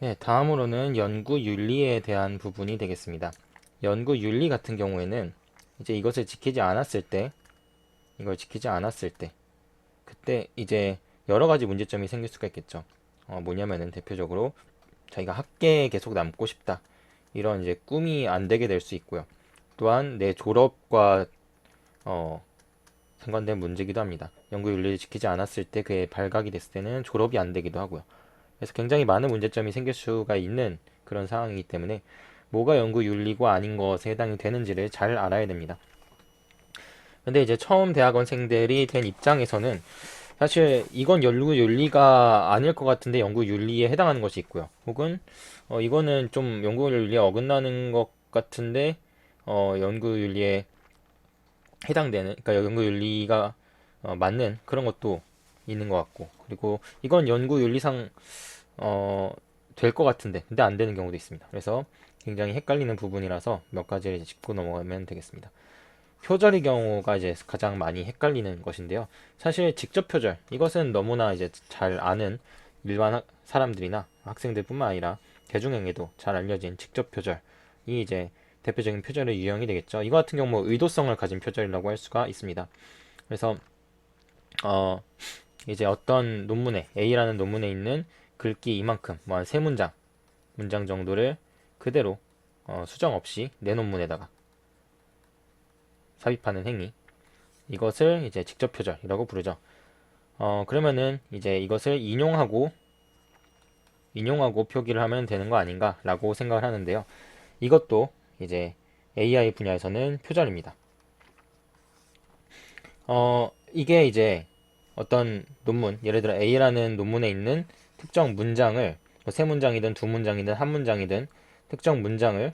네, 다음으로는 연구 윤리에 대한 부분이 되겠습니다. 연구 윤리 같은 경우에는 이제 이것을 지키지 않았을 때, 이걸 지키지 않았을 때, 그때 이제 여러 가지 문제점이 생길 수가 있겠죠. 뭐냐면은 대표적으로 자기가 학계에 계속 남고 싶다. 이런 이제 꿈이 안 되게 될 수 있고요. 또한 내 졸업과 어, 상관된 문제기도 합니다. 연구 윤리를 지키지 않았을 때 그의 발각이 됐을 때는 졸업이 안 되기도 하고요. 그래서 굉장히 많은 문제점이 생길 수가 있는 그런 상황이기 때문에 뭐가 연구 윤리고 아닌 것에 해당이 되는지를 잘 알아야 됩니다. 근데 이제 처음 대학원생들이 된 입장에서는 사실 이건 연구 윤리가 아닐 것 같은데 연구 윤리에 해당하는 것이 있고요. 혹은 이거는 좀 연구 윤리에 어긋나는 것 같은데 연구 윤리에 해당되는, 그러니까 연구 윤리가 맞는 그런 것도 있는 것 같고, 그리고 이건 연구 윤리상 될 것 같은데 근데 안 되는 경우도 있습니다. 그래서 굉장히 헷갈리는 부분이라서 몇 가지를 이제 짚고 넘어가면 되겠습니다. 표절의 경우가 이제 가장 많이 헷갈리는 것인데요. 사실 직접 표절, 이것은 너무나 이제 잘 아는 일반 사람들이나 학생들뿐만 아니라 대중에게도 잘 알려진 직접 표절이 이제 대표적인 표절의 유형이 되겠죠. 이거 같은 경우 뭐 의도성을 가진 표절이라고 할 수가 있습니다. 그래서 어 이제 어떤 논문에 A라는 논문에 있는 글귀 이만큼 뭐 한 세 문장 정도를 그대로 수정 없이 내 논문에다가 삽입하는 행위, 이것을 이제 직접 표절이라고 부르죠. 그러면은 이제 이것을 인용하고 표기를 하면 되는 거 아닌가라고 생각을 하는데요. 이것도 이제 AI 분야에서는 표절입니다. 이게 이제 어떤 논문, 예를 들어 A라는 논문에 있는 특정 문장을 뭐세 문장이든 두 문장이든 한 문장이든 특정 문장을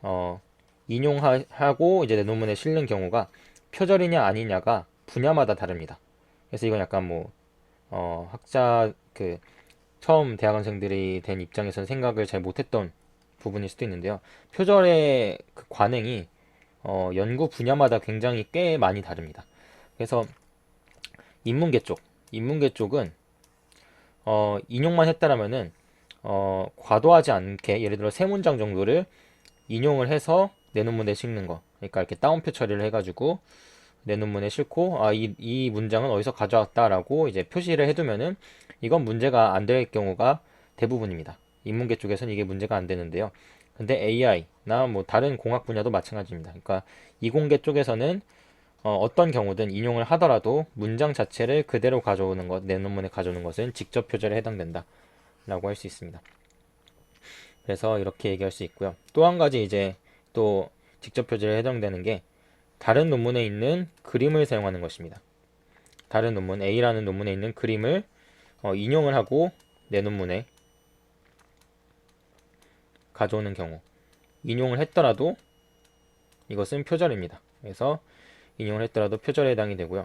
어, 인용하고 이제 내 논문에 실는 경우가 표절이냐 아니냐가 분야마다 다릅니다. 그래서 이건 약간 뭐 학자 그 처음 대학원생들이 된 입장에서는 생각을 잘 못했던 부분일 수도 있는데요. 표절의 그 관행이 연구 분야마다 굉장히 꽤 많이 다릅니다. 그래서 인문계 쪽, 인문계 쪽은 인용만 했다라면은 과도하지 않게 예를 들어 세 문장 정도를 인용을 해서 내 논문에 싣는 거. 그러니까 이렇게 따옴표 처리를 해가지고 내 논문에 싣고 이 문장은 어디서 가져왔다라고 이제 표시를 해두면은 이건 문제가 안 될 경우가 대부분입니다. 인문계 쪽에서는 이게 문제가 안 되는데요. 근데 AI나 뭐 다른 공학 분야도 마찬가지입니다. 그러니까 이공계 쪽에서는 떤 경우든 인용을 하더라도 문장 자체를 그대로 가져오는 것, 내 논문에 가져오는 것은 직접 표절에 해당된다라고 할 수 있습니다. 그래서 이렇게 얘기할 수 있고요. 또 한 가지 이제 또 직접 표절에 해당되는 게 다른 논문에 있는 그림을 사용하는 것입니다. 다른 논문, A라는 논문에 있는 그림을 인용을 하고 내 논문에 가져오는 경우, 인용을 했더라도 이것은 표절입니다. 그래서 인용을 했더라도 표절에 해당이 되고요.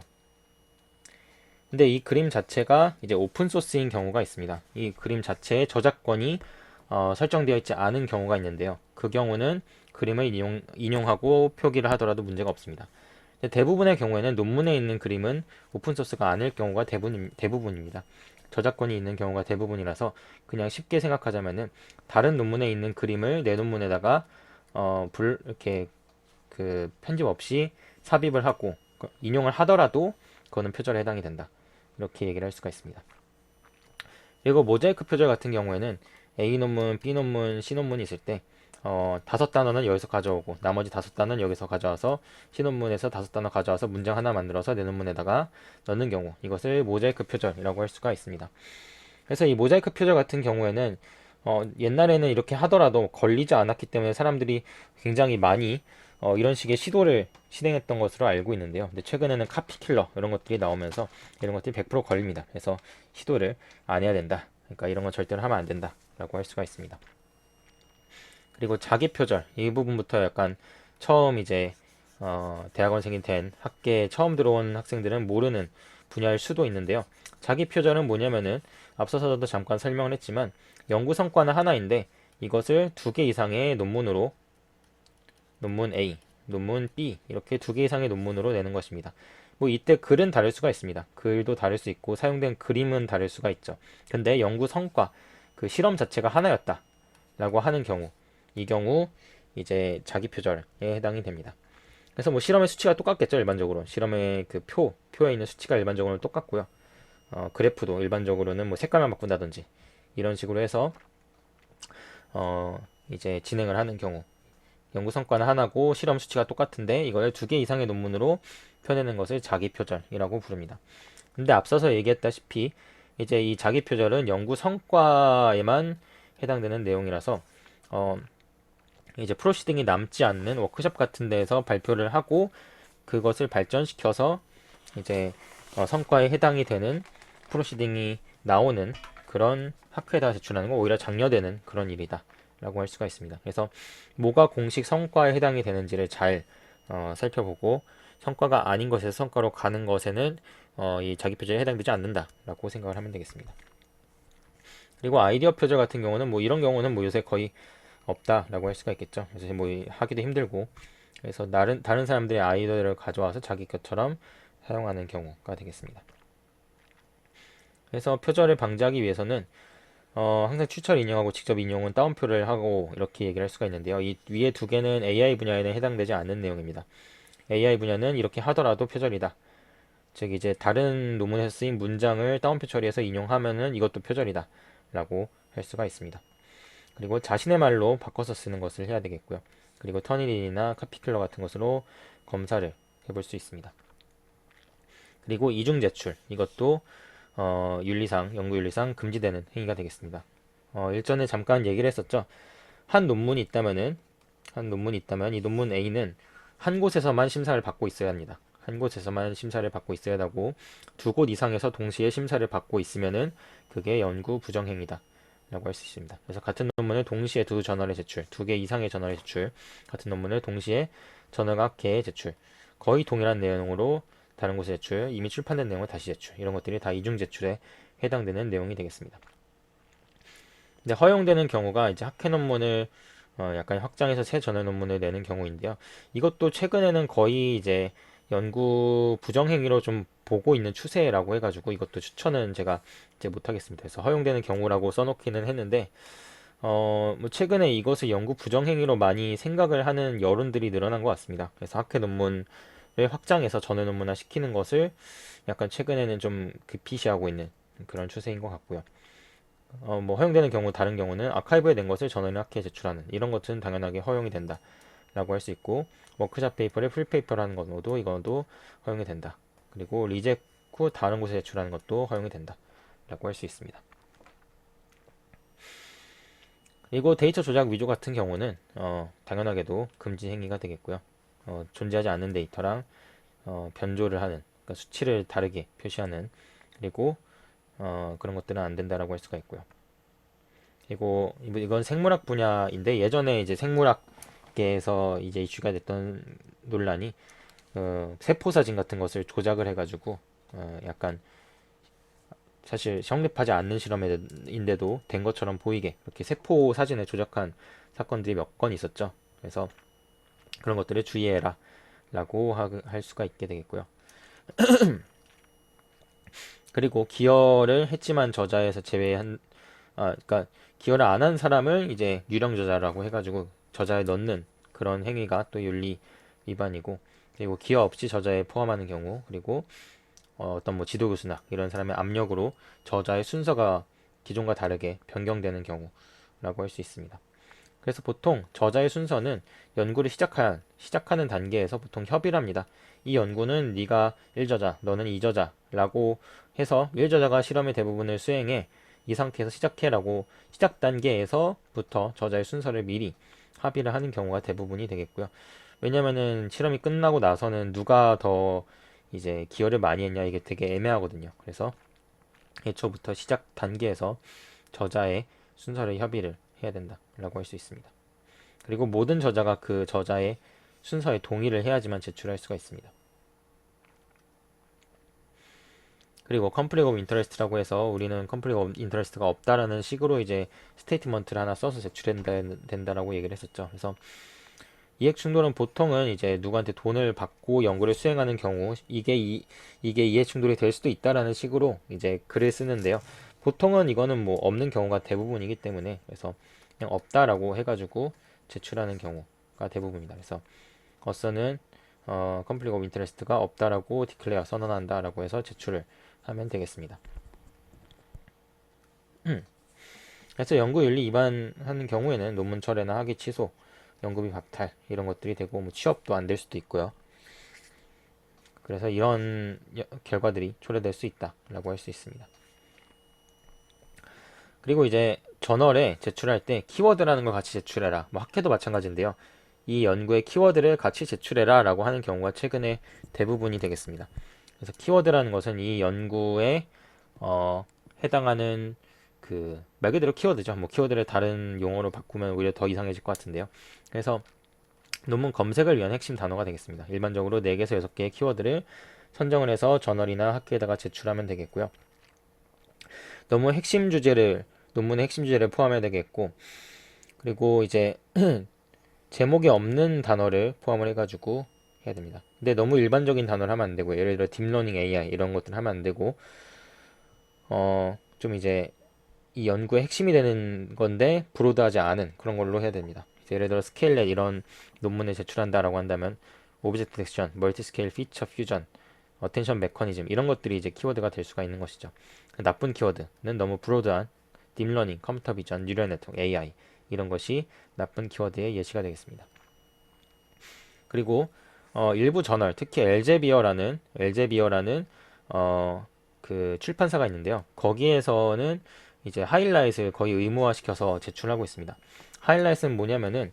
근데 이 그림 자체가 이제 오픈소스인 경우가 있습니다. 이 그림 자체의 저작권이 설정되어 있지 않은 경우가 있는데요. 그 경우는 그림을 인용하고 표기를 하더라도 문제가 없습니다. 대부분의 경우에는 논문에 있는 그림은 오픈소스가 아닐 경우가 대부분입니다. 저작권이 있는 경우가 대부분이라서 그냥 쉽게 생각하자면은 다른 논문에 있는 그림을 내 논문에다가 이렇게 그 편집 없이 삽입을 하고 인용을 하더라도 그거는 표절에 해당이 된다. 이렇게 얘기를 할 수가 있습니다. 그리고 모자이크 표절 같은 경우에는 A 논문, B 논문, C 논문이 있을 때 다섯 단어는 여기서 가져오고 나머지 다섯 단어는 여기서 가져와서 C 논문에서 다섯 단어 가져와서 문장 하나 만들어서 내 논문에다가 넣는 경우, 이것을 모자이크 표절이라고 할 수가 있습니다. 그래서 이 모자이크 표절 같은 경우에는 옛날에는 이렇게 하더라도 걸리지 않았기 때문에 사람들이 굉장히 많이 이런 식의 시도를 실행했던 것으로 알고 있는데요. 근데 최근에는 카피킬러 이런 것들이 나오면서 이런 것들이 100% 걸립니다. 그래서 시도를 안 해야 된다. 그러니까 이런 건 절대로 하면 안 된다라고 할 수가 있습니다. 그리고 자기 표절 이 부분부터 약간 처음 이제 대학원생이 된 학계에 처음 들어온 학생들은 모르는 분야일 수도 있는데요. 자기 표절은 뭐냐면은 앞서서도 잠깐 설명을 했지만 연구 성과는 하나인데 이것을 두 개 이상의 논문으로 논문 A, 논문 B 이렇게 두 개 이상의 논문으로 내는 것입니다. 뭐 이때 글은 다를 수가 있습니다. 글도 다를 수 있고 사용된 그림은 다를 수가 있죠. 근데 연구 성과 그 실험 자체가 하나였다 라고 하는 경우, 이 경우 이제 자기 표절에 해당이 됩니다. 그래서 뭐 실험의 수치가 똑같겠죠. 일반적으로 실험의 그 표에 있는 수치가 일반적으로는 똑같고요. 그래프도 일반적으로는 뭐 색깔만 바꾼다든지 이런 식으로 해서 이제 진행을 하는 경우, 연구 성과는 하나고 실험 수치가 똑같은데 이걸 2개 이상의 논문으로 펴내는 것을 자기 표절이라고 부릅니다. 근데 앞서서 얘기했다시피 이제 이 자기 표절은 연구 성과에만 해당되는 내용이라서 이제 프로시딩이 남지 않는 워크숍 같은 데에서 발표를 하고 그것을 발전시켜서 이제 성과에 해당이 되는 프로시딩이 나오는 그런 학회에다 제출하는 건 오히려 장려되는 그런 일이다 라고 할 수가 있습니다. 그래서 뭐가 공식 성과에 해당이 되는지를 잘 살펴보고 성과가 아닌 것에서 성과로 가는 것에는 이 자기 표절에 해당되지 않는다 라고 생각을 하면 되겠습니다. 그리고 아이디어 표절 같은 경우는 뭐 이런 경우는 뭐 요새 거의 없다라고 할 수가 있겠죠. 그래서 뭐 하기도 힘들고, 그래서 다른 사람들의 아이디어를 가져와서 자기 것처럼 사용하는 경우가 되겠습니다. 그래서 표절을 방지하기 위해서는 항상 추천 인용하고 직접 인용은 따옴표를 하고 이렇게 얘기를 할 수가 있는데요. 이 위에 2개는 AI 분야에는 해당되지 않는 내용입니다. AI 분야는 이렇게 하더라도 표절이다. 즉 이제 다른 논문에서 쓰인 문장을 따옴표 처리해서 인용하면은 이것도 표절이다 라고 할 수가 있습니다. 그리고 자신의 말로 바꿔서 쓰는 것을 해야 되겠고요. 그리고 터니린이나 카피킬러 같은 것으로 검사를 해볼 수 있습니다. 그리고 이중 제출, 이것도 연구 윤리상 금지되는 행위가 되겠습니다. 일전에 잠깐 얘기를 했었죠. 한 논문이 있다면 이 논문 A는 한 곳에서만 심사를 받고 있어야 합니다. 한 곳에서만 심사를 받고 있어야 하고 2곳 이상에서 동시에 심사를 받고 있으면은 그게 연구 부정행위다 라고 할 수 있습니다. 그래서 같은 논문을 동시에 2저널에 제출, 2개 이상의 저널에 제출, 같은 논문을 동시에 저널 각 개에 제출, 거의 동일한 내용으로 다른 곳에 제출, 이미 출판된 내용을 다시 제출, 이런 것들이 다 이중 제출에 해당되는 내용이 되겠습니다. 근데 허용되는 경우가 이제 학회 논문을 약간 확장해서 새 저널 논문을 내는 경우인데요. 이것도 최근에는 거의 이제 연구 부정행위로 좀 보고 있는 추세라고 해가지고 이것도 추천은 제가 이제 못하겠습니다. 그래서 허용되는 경우라고 써놓기는 했는데 뭐 최근에 이것을 연구 부정행위로 많이 생각을 하는 여론들이 늘어난 것 같습니다. 그래서 학회 논문을 확장해서 전외 논문화 시키는 것을 약간 최근에는 좀 급히시하고 있는 그런 추세인 것 같고요. 뭐 허용되는 경우, 다른 경우는 아카이브에 낸 것을 전원 학회에 제출하는 이런 것은 당연하게 허용이 된다 라고 할 수 있고, 워크샵 페이퍼를 풀페이퍼라는 것도 이것도 허용이 된다. 그리고 리젝 후 다른 곳에 제출하는 것도 허용이 된다 라고 할 수 있습니다. 그리고 데이터 조작 위조 같은 경우는 당연하게도 금지 행위가 되겠고요. 존재하지 않는 데이터랑 변조를 하는, 그러니까 수치를 다르게 표시하는, 그리고 그런 것들은 안 된다라고 할 수가 있고요. 그리고 이건 생물학 분야인데 예전에 이제 생물학계에서 이제 이슈가 됐던 논란이 세포 사진 같은 것을 조작을 해가지고 약간 사실 성립하지 않는 실험인데도 된 것처럼 보이게 그렇게 세포 사진을 조작한 사건들이 몇 건 있었죠. 그래서 그런 것들을 주의해라 라고 할 수가 있게 되겠고요. 그리고 기여를 했지만 저자에서 제외한, 그러니까 기여를 안 한 사람을 이제 유령 저자라고 해가지고 저자에 넣는 그런 행위가 또 윤리 위반이고, 그리고 기여 없이 저자에 포함하는 경우, 그리고 어떤 뭐 지도교수나 이런 사람의 압력으로 저자의 순서가 기존과 다르게 변경되는 경우라고 할 수 있습니다. 그래서 보통 저자의 순서는 연구를 시작하는 단계에서 보통 협의를 합니다. 이 연구는 네가 1저자, 너는 2저자 라고 해서 1저자가 실험의 대부분을 수행해 이 상태에서 시작해라고 시작 단계에서부터 저자의 순서를 미리 합의를 하는 경우가 대부분이 되겠고요. 왜냐면은 실험이 끝나고 나서는 누가 더 이제 기여를 많이 했냐 이게 되게 애매하거든요. 그래서 애초부터 시작 단계에서 저자의 순서를 협의를 해야 된다라고 할 수 있습니다. 그리고 모든 저자가 그 저자의 순서에 동의를 해야지만 제출할 수가 있습니다. 그리고 conflict of interest라고 해서 우리는 conflict of interest가 없다라는 식으로 이제 스테이트먼트를 하나 써서 제출된다라고 얘기를 했었죠. 그래서 이익 충돌은 보통은 이제 누구한테 돈을 받고 연구를 수행하는 경우 이게 이익 충돌이 될 수도 있다라는 식으로 이제 글을 쓰는데요. 보통은 이거는 뭐 없는 경우가 대부분이기 때문에 그래서 그냥 없다라고 해가지고 제출하는 경우가 대부분입니다. 그래서 어서는 conflict of interest가 없다라고 declare 선언한다라고 해서 제출을 하면 되겠습니다. 그래서 연구윤리 위반하는 경우에는 논문 철회나 학위 취소, 연구비 박탈 이런 것들이 되고 뭐 취업도 안 될 수도 있고요. 그래서 이런 결과들이 초래될 수 있다라고 할 수 있습니다. 그리고 이제 저널에 제출할 때 키워드라는 걸 같이 제출해라. 뭐 학회도 마찬가지인데요. 이 연구의 키워드를 같이 제출해라 라고 하는 경우가 최근에 대부분이 되겠습니다. 그래서 키워드라는 것은 이 연구에 해당하는 그 말 그대로 키워드죠. 뭐 키워드를 다른 용어로 바꾸면 오히려 더 이상해질 것 같은데요. 그래서 논문 검색을 위한 핵심 단어가 되겠습니다. 일반적으로 4개에서 6개의 키워드를 선정을 해서 저널이나 학회에다가 제출하면 되겠고요. 논문의 핵심 주제를 포함해야 되겠고, 그리고 이제 제목이 없는 단어를 포함을 해가지고 해야 됩니다. 근데 너무 일반적인 단어를 하면 안 되고, 예를 들어 딥러닝 AI 이런 것들 하면 안 되고, 좀 이제 이 연구의 핵심이 되는 건데 브로드하지 않은 그런 걸로 해야 됩니다. 예를 들어 스케일렛 이런 논문을 제출한다라고 한다면 오브젝트 섹션, 멀티 스케일 피처 퓨전, 어텐션 메커니즘 이런 것들이 이제 키워드가 될 수가 있는 것이죠. 나쁜 키워드는 너무 브로드한 딥러닝, 컴퓨터 비전, 뉴럴 네트워크, AI 이런 것이 나쁜 키워드의 예시가 되겠습니다. 그리고 일부 저널, 특히 엘제비어라는 그 출판사가 있는데요. 거기에서는 이제 하이라이트를 거의 의무화시켜서 제출하고 있습니다. 하이라이트는 뭐냐면은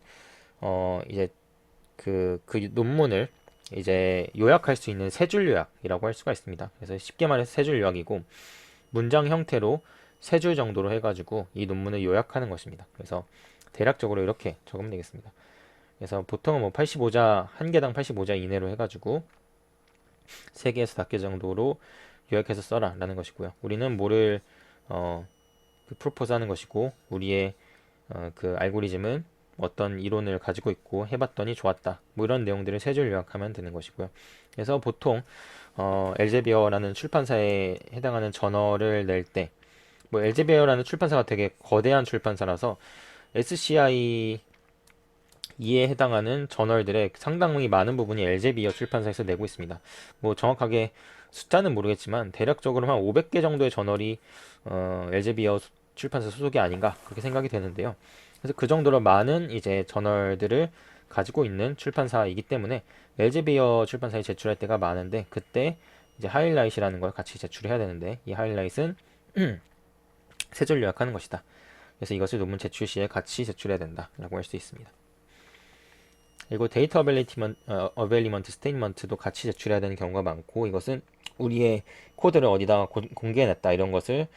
이제 그 논문을 이제 요약할 수 있는 세 줄 요약이라고 할 수가 있습니다. 그래서 쉽게 말해서 세 줄 요약이고 문장 형태로 세 줄 정도로 해가지고 이 논문을 요약하는 것입니다. 그래서 대략적으로 이렇게 적으면 되겠습니다. 그래서 보통은 뭐 85자, 한 개당 85자 이내로 해가지고 3개에서 5개 정도로 요약해서 써라 라는 것이고요. 우리는 뭐를 그 프로포즈 하는 것이고 우리의 그 알고리즘은 어떤 이론을 가지고 있고 해봤더니 좋았다. 뭐 이런 내용들을 세 줄 요약하면 되는 것이고요. 그래서 보통 엘제비어라는 출판사에 해당하는 저널을 낼 때, 뭐 엘제비어라는 출판사가 되게 거대한 출판사라서 SCI 이에 해당하는 저널들의 상당히 많은 부분이 엘제비어 출판사에서 내고 있습니다. 뭐 정확하게 숫자는 모르겠지만 대략적으로 한 500개 정도의 저널이 엘제비어 출판사 소속이 아닌가 그렇게 생각이 되는데요. 그래서 그 정도로 많은 이제 저널들을 가지고 있는 출판사이기 때문에 엘제비어 출판사에 제출할 때가 많은데 그때 이제 하이라이트라는 걸 같이 제출해야 되는데 이 하이라이트는 세 줄 요약하는 것이다. 그래서 이것을 논문 제출 시에 같이 제출해야 된다라고 할 수 있습니다. 그리고 데이터 어베일리먼트 스테이트먼트도 같이 제출해야 되는 경우가 많고 이것은 우리의 코드를 어디다 공개해냈다 이런 것을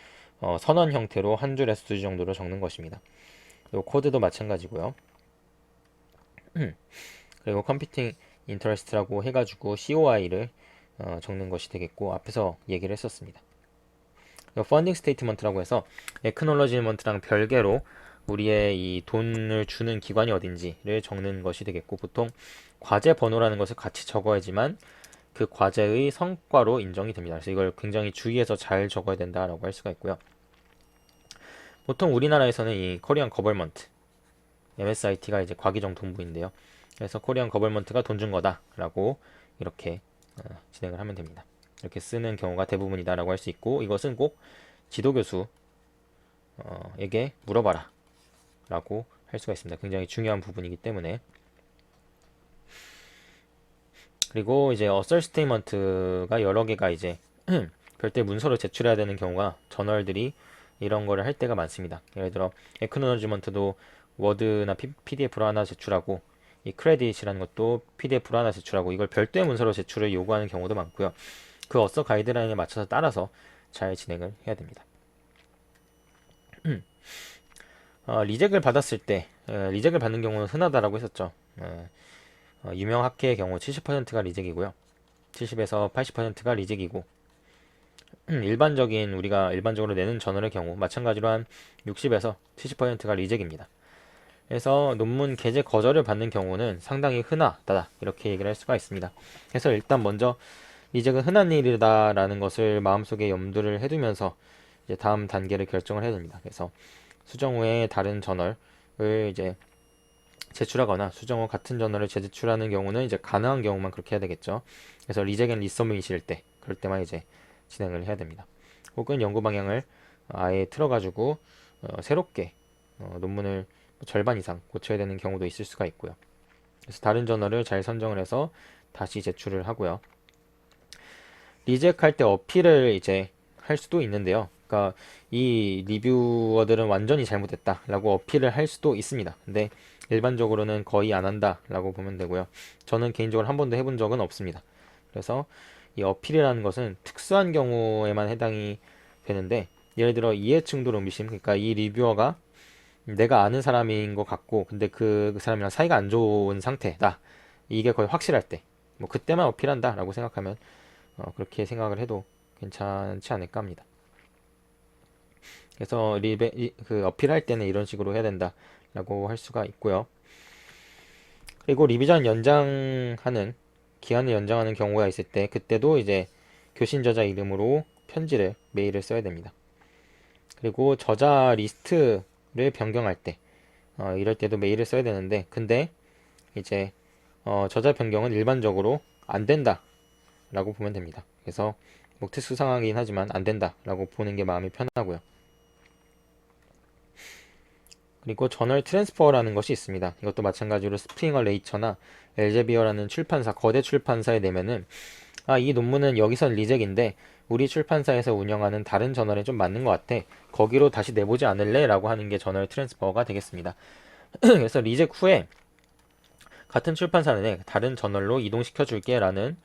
선언 형태로 한 줄에서 2줄 정도로 적는 것입니다. 그리고 코드도 마찬가지고요. 그리고 컴퓨팅 인터레스트라고 해가지고 COI를 적는 것이 되겠고 앞에서 얘기를 했었습니다. 펀딩 스테이트먼트라고 해서 에크놀러지먼트랑 별개로 우리의 이 돈을 주는 기관이 어딘지를 적는 것이 되겠고 보통 과제 번호라는 것을 같이 적어야지만 그 과제의 성과로 인정이 됩니다. 그래서 이걸 굉장히 주의해서 잘 적어야 된다라고 할 수가 있고요. 보통 우리나라에서는 이 코리안 거벌먼트 MSIT가 이제 과기정 동부인데요. 그래서 코리안 거벌먼트가 돈 준 거다라고 이렇게 진행을 하면 됩니다. 이렇게 쓰는 경우가 대부분이다라고 할 수 있고 이것은 꼭 지도교수에게 물어봐라 라고 할 수가 있습니다. 굉장히 중요한 부분이기 때문에. 그리고 이제 어설 스테이먼트가 여러 개가 이제 별도의 문서로 제출해야 되는 경우가 저널들이 이런 거를 할 때가 많습니다. 예를 들어 에크노러지먼트도 워드나 PDF로 하나 제출하고 이 크레딧이라는 것도 PDF로 하나 제출하고 이걸 별도의 문서로 제출을 요구하는 경우도 많고요. 그 어서 가이드라인에 맞춰서 따라서 잘 진행을 해야 됩니다. 리젝을 받았을 때 리젝을 받는 경우는 흔하다라고 했었죠. 유명 학회의 경우 70%가 리젝이고요. 70에서 80%가 리젝이고 우리가 일반적으로 내는 저널의 경우 마찬가지로 한 60에서 70%가 리젝입니다. 그래서 논문 게재 거절을 받는 경우는 상당히 흔하다 이렇게 얘기를 할 수가 있습니다. 그래서 일단 먼저 리젝은 흔한 일이다라는 것을 마음속에 염두를 해두면서 이제 다음 단계를 결정을 해야 됩니다. 그래서 수정 후에 다른 저널을 이제 제출하거나 수정 후 같은 저널을 재제출하는 경우는 이제 가능한 경우만 그렇게 해야 되겠죠. 그래서 리젝 앤 리서밋일 때 그럴 때만 이제 진행을 해야 됩니다. 혹은 연구 방향을 아예 틀어가지고 새롭게 논문을 절반 이상 고쳐야 되는 경우도 있을 수가 있고요. 그래서 다른 저널을 잘 선정을 해서 다시 제출을 하고요. 리젝할 때 어필을 이제 할 수도 있는데요. 그러니까 이 리뷰어들은 완전히 잘못했다라고 어필을 할 수도 있습니다. 근데 일반적으로는 거의 안 한다라고 보면 되고요. 저는 개인적으로 한 번도 해본 적은 없습니다. 그래서 이 어필이라는 것은 특수한 경우에만 해당이 되는데, 예를 들어 이해충돌 의미심, 그러니까 이 리뷰어가 내가 아는 사람인 것 같고 근데 그 사람이랑 사이가 안 좋은 상태다, 이게 거의 확실할 때, 뭐 그때만 어필한다 라고 생각하면 그렇게 생각을 해도 괜찮지 않을까 합니다. 그래서 그 어필할 때는 이런 식으로 해야 된다 라고 할 수가 있고요. 그리고 리비전 연장하는 기한을 연장하는 경우가 있을 때, 그때도 이제 교신 저자 이름으로 편지를, 메일을 써야 됩니다. 그리고 저자 리스트를 변경할 때 이럴 때도 메일을 써야 되는데, 근데 이제 저자 변경은 일반적으로 안 된다 라고 보면 됩니다. 그래서 뭐 특수 상황이긴 하지만 안 된다 라고 보는 게 마음이 편하고요. 그리고 저널 트랜스퍼라는 것이 있습니다. 이것도 마찬가지로 스프링어 레이처나 엘제비어라는 출판사, 거대 출판사에 내면은 이 논문은 여기선 리젝인데 우리 출판사에서 운영하는 다른 저널에 좀 맞는 것 같아, 거기로 다시 내보지 않을래? 라고 하는 게 저널 트랜스퍼가 되겠습니다. 그래서 리젝 후에 같은 출판사 내 다른 저널로 이동시켜 줄게 라는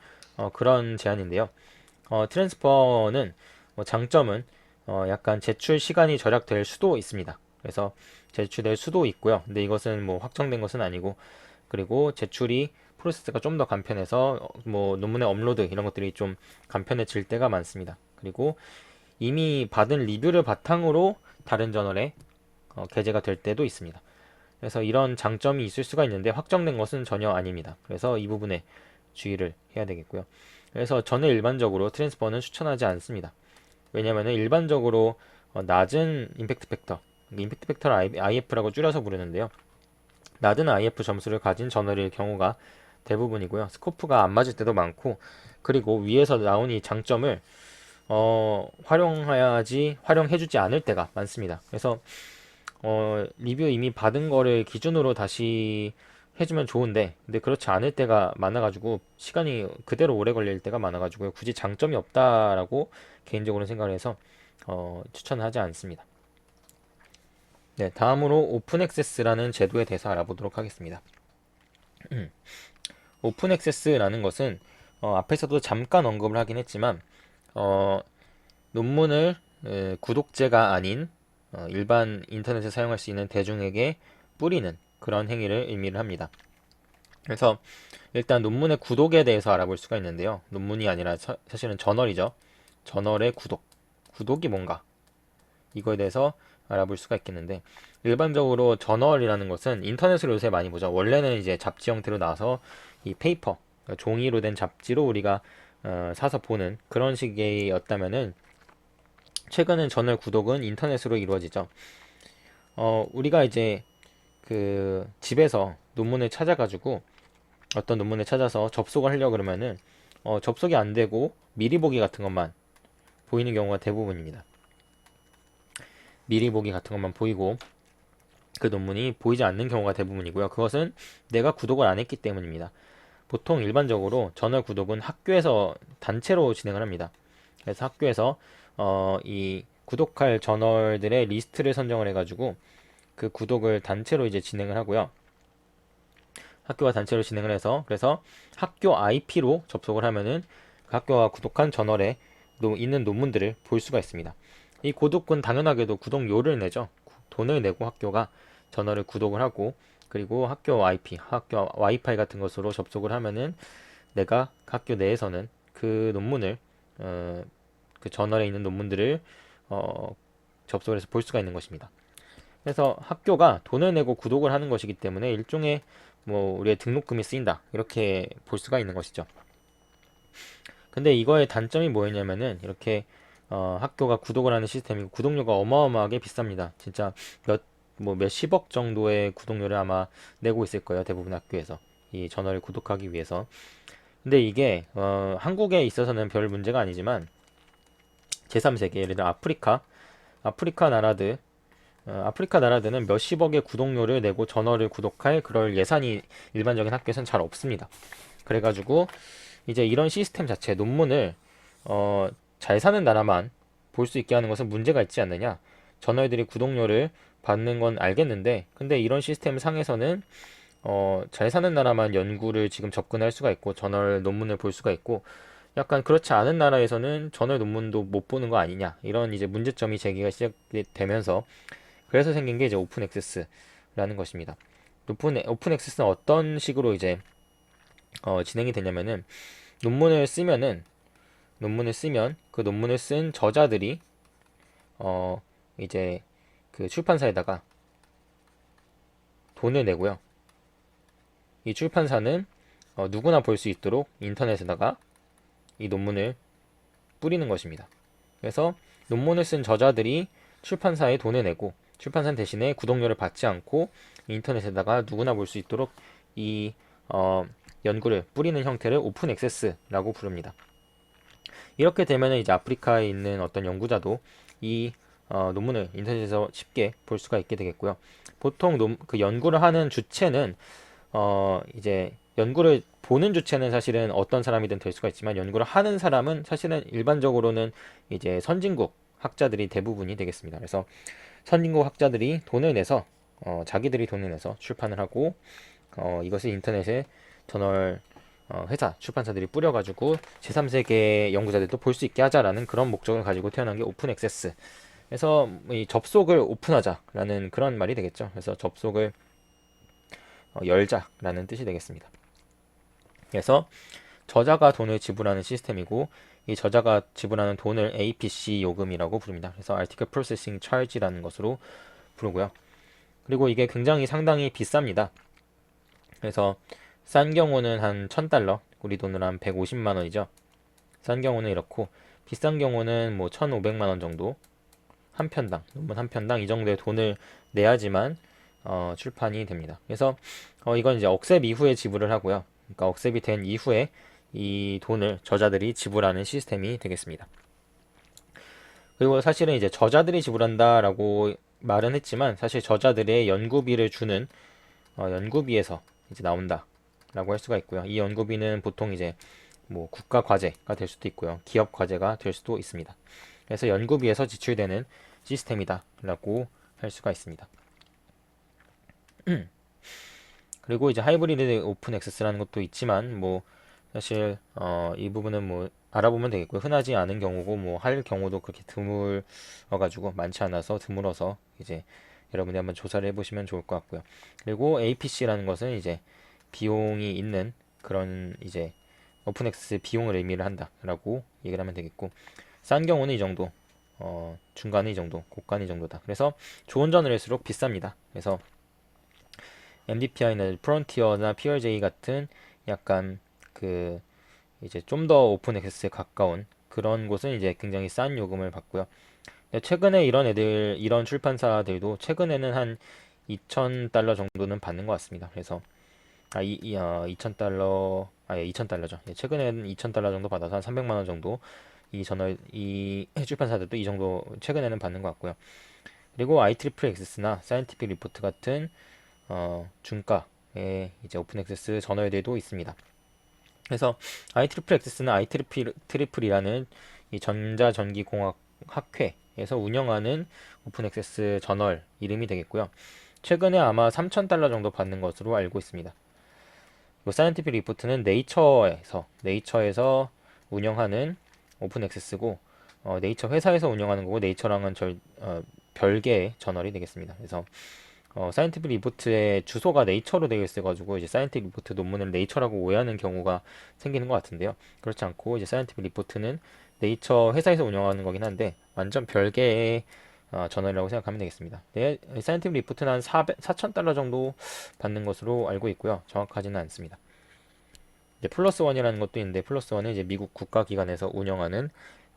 그런 제안인데요. 트랜스퍼는 장점은 약간 제출 시간이 절약될 수도 있습니다. 그래서 제출될 수도 있고요. 근데 이것은 뭐 확정된 것은 아니고, 그리고 제출이 프로세스가 좀 더 간편해서 뭐 논문의 업로드 이런 것들이 좀 간편해질 때가 많습니다. 그리고 이미 받은 리뷰를 바탕으로 다른 저널에 게재가 될 때도 있습니다. 그래서 이런 장점이 있을 수가 있는데 확정된 것은 전혀 아닙니다. 그래서 이 부분에 주의를 해야 되겠고요. 그래서 저는 일반적으로 트랜스퍼는 추천하지 않습니다. 왜냐하면 일반적으로 낮은 임팩트 팩터, 임팩트 팩터를 IF라고 줄여서 부르는데요. 낮은 IF 점수를 가진 저널일 경우가 대부분이고요. 스코프가 안 맞을 때도 많고, 그리고 위에서 나온 이 장점을 활용해주지 않을 때가 많습니다. 그래서 리뷰 이미 받은 거를 기준으로 다시 해주면 좋은데, 근데 그렇지 않을 때가 많아가지고 시간이 그대로 오래 걸릴 때가 많아가지고 굳이 장점이 없다라고 개인적으로 생각을 해서 추천하지 않습니다. 네, 다음으로 오픈 액세스라는 제도에 대해서 알아보도록 하겠습니다. 오픈 액세스라는 것은 앞에서도 잠깐 언급을 하긴 했지만 논문을 구독제가 아닌 일반 인터넷에 사용할 수 있는 대중에게 뿌리는 그런 행위를 의미를 합니다. 그래서 일단 논문의 구독에 대해서 알아볼 수가 있는데요. 논문이 아니라 사실은 저널이죠. 저널의 구독. 구독이 뭔가? 이거에 대해서 알아볼 수가 있겠는데, 일반적으로 저널이라는 것은 인터넷으로 요새 많이 보죠. 원래는 이제 잡지 형태로 나와서 이 페이퍼, 그러니까 종이로 된 잡지로 우리가 사서 보는 그런 식이었다면은, 최근은 저널 구독은 인터넷으로 이루어지죠. 우리가 이제 그 집에서 논문을 찾아가지고 어떤 논문을 찾아서 접속을 하려고 그러면은 접속이 안 되고 미리 보기 같은 것만 보이는 경우가 대부분입니다. 미리 보기 같은 것만 보이고 그 논문이 보이지 않는 경우가 대부분이고요. 그것은 내가 구독을 안 했기 때문입니다. 보통 일반적으로 저널 구독은 학교에서 단체로 진행을 합니다. 그래서 학교에서 이 구독할 저널들의 리스트를 선정을 해가지고 그 구독을 단체로 이제 진행을 하고요. 학교가 단체로 진행을 해서, 그래서 학교 IP로 접속을 하면은 그 학교가 구독한 저널에 있는 논문들을 볼 수가 있습니다. 이 구독은 당연하게도 구독료를 내죠. 돈을 내고 학교가 저널을 구독을 하고, 그리고 학교 IP, 학교 와이파이 같은 것으로 접속을 하면은 내가 학교 내에서는 그 논문을 그 저널에 있는 논문들을 접속을 해서 볼 수가 있는 것입니다. 그래서 학교가 돈을 내고 구독을 하는 것이기 때문에 일종의 뭐 우리의 등록금이 쓰인다, 이렇게 볼 수가 있는 것이죠. 근데 이거의 단점이 뭐였냐면은, 이렇게 학교가 구독을 하는 시스템이고 구독료가 어마어마하게 비쌉니다. 진짜 몇십억 정도의 구독료를 아마 내고 있을 거예요. 대부분 학교에서 이 저널을 구독하기 위해서. 근데 이게 한국에 있어서는 별 문제가 아니지만 제3세계 예를 들어 아프리카 나라들 아프리카 나라들은 몇십억의 구독료를 내고 저널을 구독할 그럴 예산이 일반적인 학교에서는 잘 없습니다. 그래가지고 이제 이런 시스템 자체 논문을 잘 사는 나라만 볼 수 있게 하는 것은 문제가 있지 않느냐. 저널들이 구독료를 받는 건 알겠는데 근데 이런 시스템 상에서는 잘 사는 나라만 연구를 지금 접근할 수가 있고 저널 논문을 볼 수가 있고 약간 그렇지 않은 나라에서는 저널 논문도 못 보는 거 아니냐 이런 이제 문제점이 제기가 시작되면서 그래서 생긴 게 이제 오픈 액세스라는 것입니다. 오픈 액세스는 어떤 식으로 이제 진행이 되냐면은 논문을 쓰면은 논문을 쓰면 그 논문을 쓴 저자들이 이제 그 출판사에다가 돈을 내고요. 이 출판사는 누구나 볼 수 있도록 인터넷에다가 이 논문을 뿌리는 것입니다. 그래서 논문을 쓴 저자들이 출판사에 돈을 내고 출판사 대신에 구독료를 받지 않고 인터넷에다가 누구나 볼 수 있도록 이 연구를 뿌리는 형태를 오픈 액세스라고 부릅니다. 이렇게 되면 이제 아프리카에 있는 어떤 연구자도 이 논문을 인터넷에서 쉽게 볼 수가 있게 되겠고요. 보통 그 연구를 하는 주체는 이제 연구를 보는 주체는 사실은 어떤 사람이든 될 수가 있지만 연구를 하는 사람은 사실은 일반적으로는 이제 선진국 학자들이 대부분이 되겠습니다. 그래서 선진국 학자들이 돈을 내서 자기들이 돈을 내서 출판을 하고 이것을 인터넷에 저널 회사 출판사들이 뿌려가지고 제3세계 연구자들도 볼 수 있게 하자라는 그런 목적을 가지고 태어난 게 오픈 액세스. 그래서 이 접속을 오픈하자라는 그런 말이 되겠죠. 그래서 접속을 열자라는 뜻이 되겠습니다. 그래서 저자가 돈을 지불하는 시스템이고 이 저자가 지불하는 돈을 APC 요금이라고 부릅니다. 그래서 Article Processing Charge라는 것으로 부르고요. 그리고 이게 굉장히 상당히 비쌉니다. 그래서 싼 경우는 한 1000달러, 우리 돈으로 한 150만 원이죠. 싼 경우는 이렇고 비싼 경우는 뭐 1500만 원 정도 한 편당, 논문 한 편당 이 정도의 돈을 내야지만 출판이 됩니다. 그래서 이건 이제 억셉 이후에 지불을 하고요. 그러니까 억셉이 된 이후에 이 돈을 저자들이 지불하는 시스템이 되겠습니다. 그리고 사실은 이제 저자들이 지불한다라고 말은 했지만 사실 저자들의 연구비를 주는 연구비에서 이제 나온다라고 할 수가 있고요. 이 연구비는 보통 이제 뭐 국가 과제가 될 수도 있고요. 기업 과제가 될 수도 있습니다. 그래서 연구비에서 지출되는 시스템이다라고 할 수가 있습니다. 그리고 이제 하이브리드 오픈 액세스라는 것도 있지만 뭐 사실 이 부분은 뭐 알아보면 되겠고요. 흔하지 않은 경우고 뭐 할 경우도 그렇게 드물어가지고 많지 않아서 드물어서 이제 여러분이 한번 조사를 해보시면 좋을 것 같고요. 그리고 APC라는 것은 이제 비용이 있는 그런 이제 오픈 액세스 비용을 의미를 한다라고 얘기를 하면 되겠고 싼 경우는 이 정도, 중간은 이 정도, 고가는 이 정도다. 그래서 좋은 저널일수록 비쌉니다. 그래서 MDPI나 프론티어나 PRJ 같은 약간 그 이제 좀 더 오픈 액세스에 가까운 그런 곳은 이제 굉장히 싼 요금을 받고요. 최근에 이런 출판사들도 최근에는 한 2,000달러 정도는 받는 것 같습니다. 그래서 2,000달러, 예, 2,000달러죠. 예, 최근에는 2,000달러 정도 받아서 한 300만 원 정도 이 출판사들도 이 정도 최근에는 받는 것 같고요. 그리고 IEEEXS나 사이언티픽 리포트 같은 중가의 이제 오픈 액세스 저널들도 있습니다. 그래서 IEEEXS는 IEEE라는 이 전자전기공학 학회에서 운영하는 오픈 액세스 저널 이름이 되겠고요. 최근에 아마 3,000달러 정도 받는 것으로 알고 있습니다. 사이언티픽 리포트는 네이처에서 운영하는 오픈 액세스고 네이처 회사에서 운영하는 거고 네이처랑은 별개의 저널이 되겠습니다. 그래서 사이언티픽 리포트의 주소가 네이처로 되어 있어가지고 이제 사이언티픽 리포트 논문을 네이처라고 오해하는 경우가 생기는 것 같은데요. 그렇지 않고 이제 사이언티픽 리포트는 네이처 회사에서 운영하는 거긴 한데 완전 별개의 저널이라고 생각하면 되겠습니다. 네, 사이언티픽 리포트는 한 4,000달러 정도 받는 것으로 알고 있고요. 정확하지는 않습니다. 이제 플러스 원이라는 것도 있는데 플러스 원은 이제 미국 국가기관에서 운영하는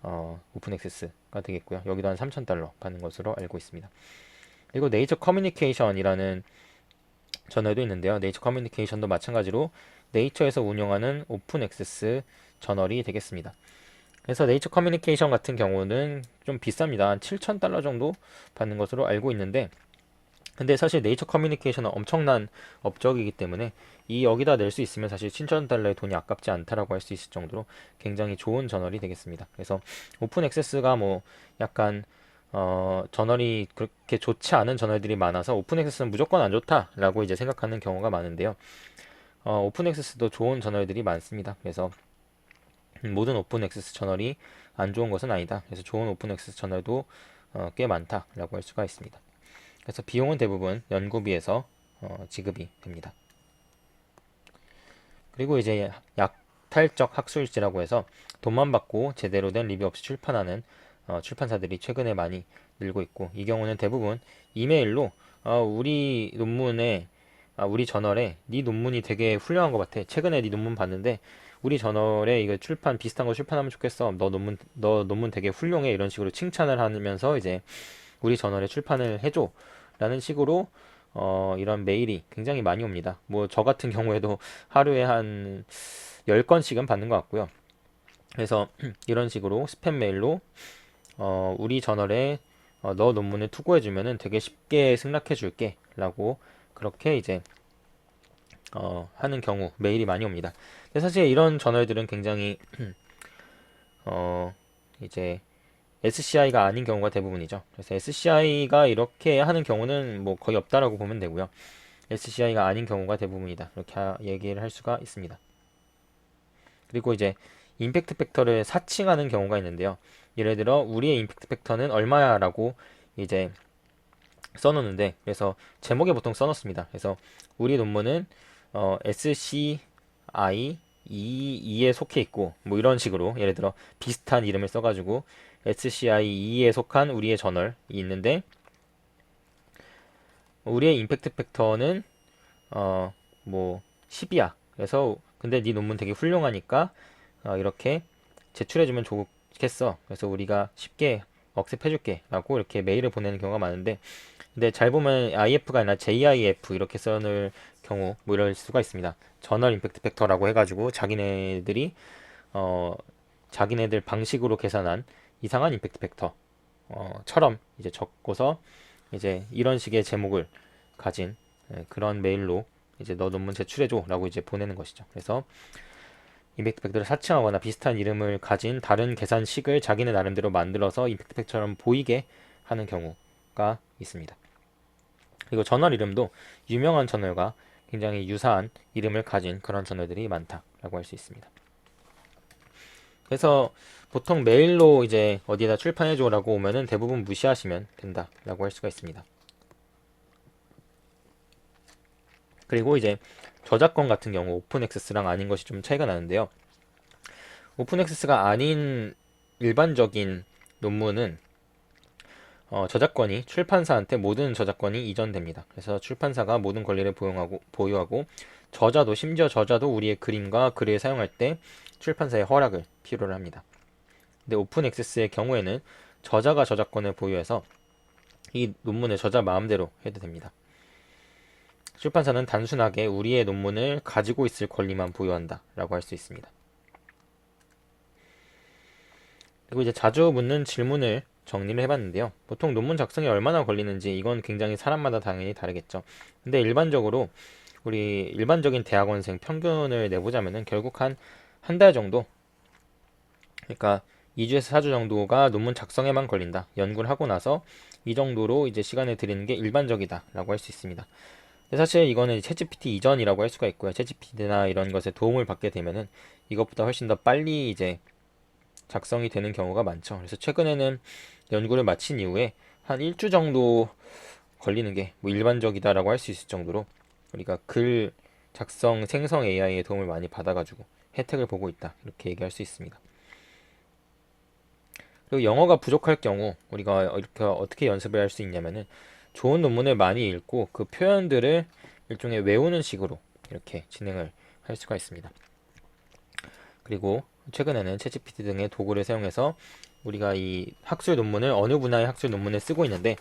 오픈 액세스가 되겠고요. 여기도 한 3,000달러 받는 것으로 알고 있습니다. 그리고 네이처 커뮤니케이션이라는 저널도 있는데요. 네이처 커뮤니케이션도 마찬가지로 네이처에서 운영하는 오픈 액세스 저널이 되겠습니다. 그래서 네이처 커뮤니케이션 같은 경우는 좀 비쌉니다. 한 7,000달러 정도 받는 것으로 알고 있는데, 근데 사실 네이처 커뮤니케이션은 엄청난 업적이기 때문에 이 여기다 낼 수 있으면 사실 7,000달러의 돈이 아깝지 않다라고 할 수 있을 정도로 굉장히 좋은 저널이 되겠습니다. 그래서 오픈 액세스가 뭐 약간 저널이 그렇게 좋지 않은 저널들이 많아서 오픈 액세스는 무조건 안 좋다라고 이제 생각하는 경우가 많은데요. 오픈 액세스도 좋은 저널들이 많습니다. 그래서 모든 오픈 액세스 저널이 안 좋은 것은 아니다. 그래서 좋은 오픈 액세스 저널도 꽤 많다라고 할 수가 있습니다. 그래서 비용은 대부분 연구비에서 지급이 됩니다. 그리고 이제 약탈적 학술지라고 해서 돈만 받고 제대로 된 리뷰 없이 출판하는 출판사들이 최근에 많이 늘고 있고, 이 경우는 대부분 이메일로 우리 논문에 우리 저널에 네 논문이 되게 훌륭한 것 같아. 최근에 네 논문 봤는데 우리 저널에 이거 출판 비슷한 거 출판하면 좋겠어. 너 논문 되게 훌륭해. 이런 식으로 칭찬을 하면서 이제 우리 저널에 출판을 해줘. 라는 식으로 이런 메일이 굉장히 많이 옵니다. 뭐 저 같은 경우에도 하루에 한 10건씩은 받는 것 같고요. 그래서 이런 식으로 스팸 메일로 우리 저널에 너 논문을 투고해주면은 되게 쉽게 승낙해 줄게 라고 그렇게 이제 하는 경우 메일이 많이 옵니다. 근데 사실 이런 저널들은 굉장히 어, 이제 SCI가 아닌 경우가 대부분이죠. 그래서 SCI가 이렇게 하는 경우는 뭐 거의 없다라고 보면 되고요. SCI가 아닌 경우가 대부분이다. 이렇게 얘기를 할 수가 있습니다. 그리고 이제 임팩트 팩터를 사칭하는 경우가 있는데요. 예를 들어 우리의 임팩트 팩터는 얼마야라고 이제 써놓는데, 그래서 제목에 보통 써놓습니다. 그래서 우리 논문은 SCI 2에 속해 있고 뭐 이런 식으로 예를 들어 비슷한 이름을 써가지고 SCI 2에 속한 우리의 저널이 있는데 우리의 임팩트 팩터는 뭐 10이야. 그래서 근데 네 논문 되게 훌륭하니까 이렇게 제출해주면 좋겠어. 그래서 우리가 쉽게 억셉해줄게 라고 이렇게 메일을 보내는 경우가 많은데, 근데 잘 보면 IF가 아니라 JIF 이렇게 써놓을 경우 뭐 이럴 수가 있습니다. 저널 임팩트 팩터라고 해가지고 자기네들이 자기네들 방식으로 계산한 이상한 임팩트 팩터 처럼 이제 적고서 이제 이런 식의 제목을 가진 그런 메일로 이제 너 논문 제출해줘 라고 이제 보내는 것이죠. 그래서 임팩트 팩터를 사칭하거나 비슷한 이름을 가진 다른 계산식을 자기네 나름대로 만들어서 임팩트 팩터처럼 보이게 하는 경우가 있습니다. 그리고 저널 이름도 유명한 저널과 굉장히 유사한 이름을 가진 그런 저널들이 많다라고 할 수 있습니다. 그래서 보통 메일로 이제 어디에다 출판해줘라고 오면은 대부분 무시하시면 된다라고 할 수가 있습니다. 그리고 이제 저작권 같은 경우 오픈 액세스랑 아닌 것이 좀 차이가 나는데요. 오픈 액세스가 아닌 일반적인 논문은 저작권이 출판사한테 모든 저작권이 이전됩니다. 그래서 출판사가 모든 권리를 보유하고 저자도 심지어 저자도 우리의 그림과 글을 사용할 때 출판사의 허락을 필요로 합니다. 근데 오픈 액세스의 경우에는 저자가 저작권을 보유해서 이 논문을 저자 마음대로 해도 됩니다. 출판사는 단순하게 우리의 논문을 가지고 있을 권리만 보유한다 라고 할 수 있습니다. 그리고 이제 자주 묻는 질문을 정리를 해봤는데요. 보통 논문 작성이 얼마나 걸리는지 이건 굉장히 사람마다 당연히 다르겠죠. 근데 일반적으로 우리 일반적인 대학원생 평균을 내보자면은 결국 한 달 정도, 그러니까 2주에서 4주 정도가 논문 작성에만 걸린다. 연구를 하고 나서 이 정도로 이제 시간을 들이는 게 일반적이다라고 할 수 있습니다. 근데 사실 이거는 챗GPT 이전이라고 할 수가 있고요. 챗GPT나 이런 것에 도움을 받게 되면은 이것보다 훨씬 더 빨리 이제 작성이 되는 경우가 많죠. 그래서 최근에는 연구를 마친 이후에 한 1주 정도 걸리는 게 뭐 일반적이다라고 할 수 있을 정도로 우리가 글 작성 생성 AI의 도움을 많이 받아가지고 혜택을 보고 있다. 이렇게 얘기할 수 있습니다. 그리고 영어가 부족할 경우 우리가 이렇게 어떻게 연습을 할 수 있냐면은 좋은 논문을 많이 읽고 그 표현들을 일종의 외우는 식으로 이렇게 진행을 할 수가 있습니다. 그리고 최근에는 챗GPT 등의 도구를 사용해서 우리가 이 학술 논문을 어느 분야의 학술 논문에 쓰고 있는데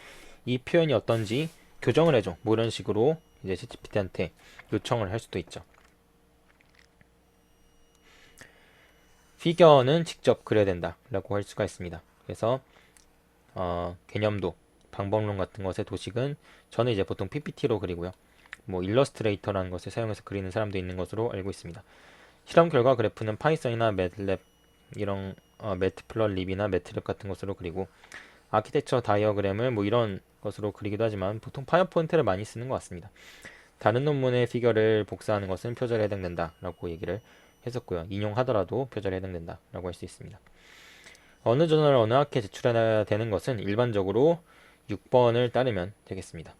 이 표현이 어떤지 교정을 해줘. 뭐 이런 식으로 이제 챗GPT한테 요청을 할 수도 있죠. 피겨는 직접 그려야 된다라고 할 수가 있습니다. 그래서 개념도, 방법론 같은 것의 도식은 저는 이제 보통 PPT로 그리고요. 뭐 일러스트레이터라는 것을 사용해서 그리는 사람도 있는 것으로 알고 있습니다. 실험 결과 그래프는 파이썬이나 매트랩 이런 매트플러립이나 매트랩 같은 것으로 그리고 아키텍처 다이어그램을 뭐 이런 것으로 그리기도 하지만 보통 파워포인트를 많이 쓰는 것 같습니다. 다른 논문의 피겨를 복사하는 것은 표절에 해당된다라고 얘기를 했었고요. 인용하더라도 표절에 해당된다라고 할 수 있습니다. 어느 저널 어느 학회에 제출해야 되는 것은 일반적으로 6번을 따르면 되겠습니다.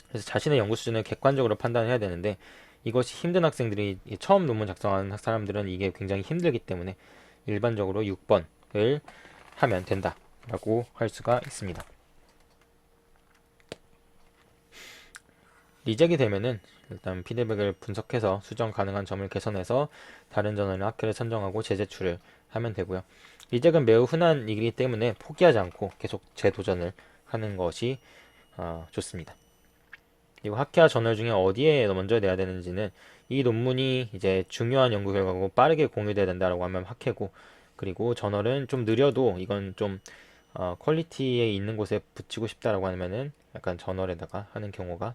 그래서 자신의 연구 수준을 객관적으로 판단해야 되는데 이것이 힘든 학생들이 처음 논문 작성하는 사람들은 이게 굉장히 힘들기 때문에 일반적으로 6번을 하면 된다라고 할 수가 있습니다. 리젝이 되면은 일단 피드백을 분석해서 수정 가능한 점을 개선해서 다른 저널의 학회를 선정하고 재제출을 하면 되고요. 리젝은 매우 흔한 일이기 때문에 포기하지 않고 계속 재도전을 하는 것이 좋습니다. 그리고 학회와 저널 중에 어디에 먼저 내야 되는지는 이 논문이 이제 중요한 연구 결과고 빠르게 공유돼야 된다라고 하면 학회고, 그리고 저널은 좀 느려도 이건 좀 퀄리티에 있는 곳에 붙이고 싶다라고 하면은 약간 저널에다가 하는 경우가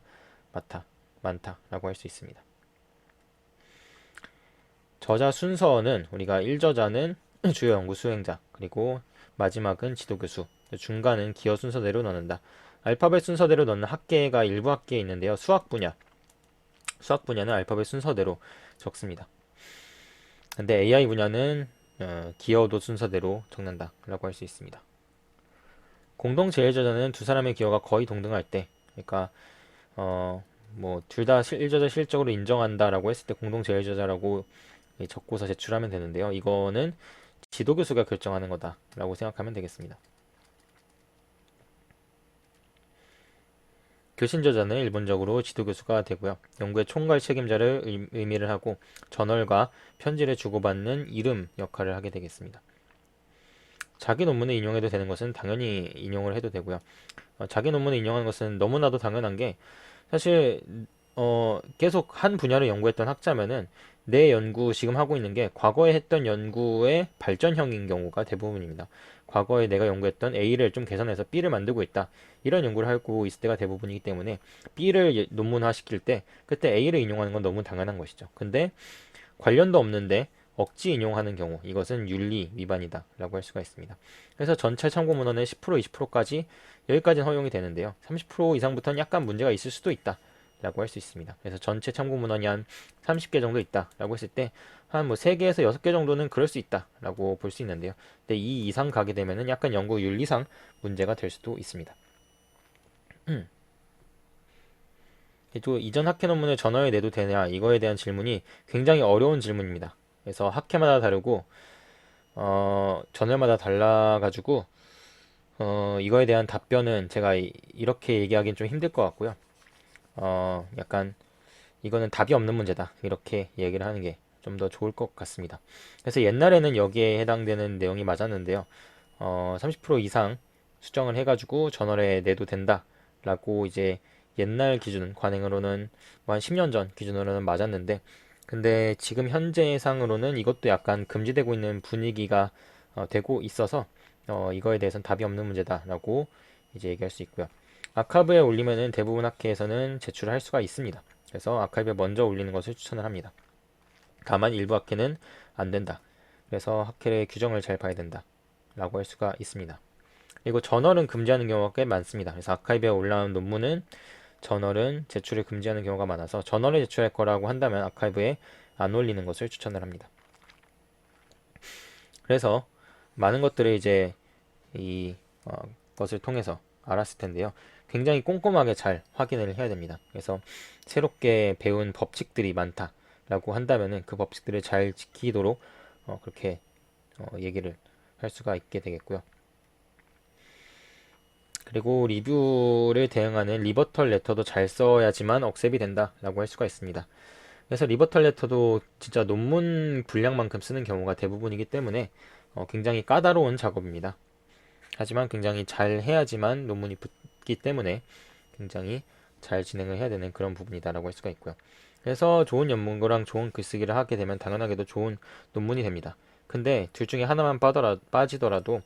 많다라고 할 수 있습니다. 저자 순서는 우리가 1저자는 주요 연구 수행자, 그리고 마지막은 지도교수, 중간은 기여 순서대로 넣는다. 알파벳 순서대로 넣는 학계가 일부 학계에 있는데요. 수학 분야는 알파벳 순서대로 적습니다. 근데 AI 분야는 기여도 순서대로 적는다라고 할 수 있습니다. 공동 제일저자는 두 사람의 기여가 거의 동등할 때, 그러니까 뭐 둘 다 1저자 실적으로 인정한다라고 했을 때 공동 제일저자라고 적고서 제출하면 되는데요. 이거는 지도교수가 결정하는 거다라고 생각하면 되겠습니다. 교신저자는 일본적으로 지도교수가 되고요. 연구의 총괄 책임자를 의미를 하고 저널과 편지를 주고받는 이름 역할을 하게 되겠습니다. 자기 논문을 인용해도 되는 것은 당연히 인용을 해도 되고요. 자기 논문을 인용하는 것은 너무나도 당연한 게 사실 계속 한 분야를 연구했던 학자면은 내 연구 지금 하고 있는 게 과거에 했던 연구의 발전형인 경우가 대부분입니다. 과거에 내가 연구했던 A를 좀 개선해서 B를 만들고 있다. 이런 연구를 하고 있을 때가 대부분이기 때문에 B를 논문화 시킬 때 그때 A를 인용하는 건 너무 당연한 것이죠. 근데 관련도 없는데 억지 인용하는 경우 이것은 윤리 위반이다 라고 할 수가 있습니다. 그래서 전체 참고 문헌의 10% 20%까지 여기까지는 허용이 되는데요. 30% 이상부터는 약간 문제가 있을 수도 있다 라고 할 수 있습니다. 그래서 전체 참고 문헌이 한 30개 정도 있다 라고 했을 때 한 뭐 3개에서 6개 정도는 그럴 수 있다 라고 볼 수 있는데요. 근데 이 이상 가게 되면은 약간 연구 윤리상 문제가 될 수도 있습니다. 또 이전 학회 논문을 전화에 내도 되냐 이거에 대한 질문이 굉장히 어려운 질문입니다. 그래서 학회마다 다르고 저널마다 달라가지고 이거에 대한 답변은 제가 이렇게 얘기하기는 좀 힘들 것 같고요. 약간 이거는 답이 없는 문제다 이렇게 얘기를 하는 게 좀 더 좋을 것 같습니다. 그래서 옛날에는 여기에 해당되는 내용이 맞았는데요. 30% 이상 수정을 해가지고 저널에 내도 된다라고 이제 옛날 기준 관행으로는 뭐 한 10년 전 기준으로는 맞았는데 근데 지금 현재상으로는 이것도 약간 금지되고 있는 분위기가 되고 있어서 이거에 대해서는 답이 없는 문제다라고 이제 얘기할 수 있고요. 아카이브에 올리면은 대부분 학회에서는 제출을 할 수가 있습니다. 그래서 아카이브에 먼저 올리는 것을 추천을 합니다. 다만 일부 학회는 안 된다. 그래서 학회의 규정을 잘 봐야 된다. 라고 할 수가 있습니다. 그리고 저널은 금지하는 경우가 꽤 많습니다. 그래서 아카이브에 올라온 논문은 저널은 제출을 금지하는 경우가 많아서 저널에 제출할 거라고 한다면 아카이브에 안 올리는 것을 추천을 합니다. 그래서 많은 것들을 이제 이 것을 통해서 알았을 텐데요. 굉장히 꼼꼼하게 잘 확인을 해야 됩니다. 그래서 새롭게 배운 법칙들이 많다라고 한다면은 그 법칙들을 잘 지키도록 그렇게 얘기를 할 수가 있게 되겠고요. 그리고 리뷰를 대응하는 리버털 레터도 잘 써야지만 억셉이 된다라고 할 수가 있습니다. 그래서 리버털 레터도 진짜 논문 분량만큼 쓰는 경우가 대부분이기 때문에 굉장히 까다로운 작업입니다. 하지만 굉장히 잘 해야지만 논문이 붙기 때문에 굉장히 잘 진행을 해야 되는 그런 부분이다라고 할 수가 있고요. 그래서 좋은 연구랑 좋은 글쓰기를 하게 되면 당연하게도 좋은 논문이 됩니다. 근데 둘 중에 하나만 빠지더라도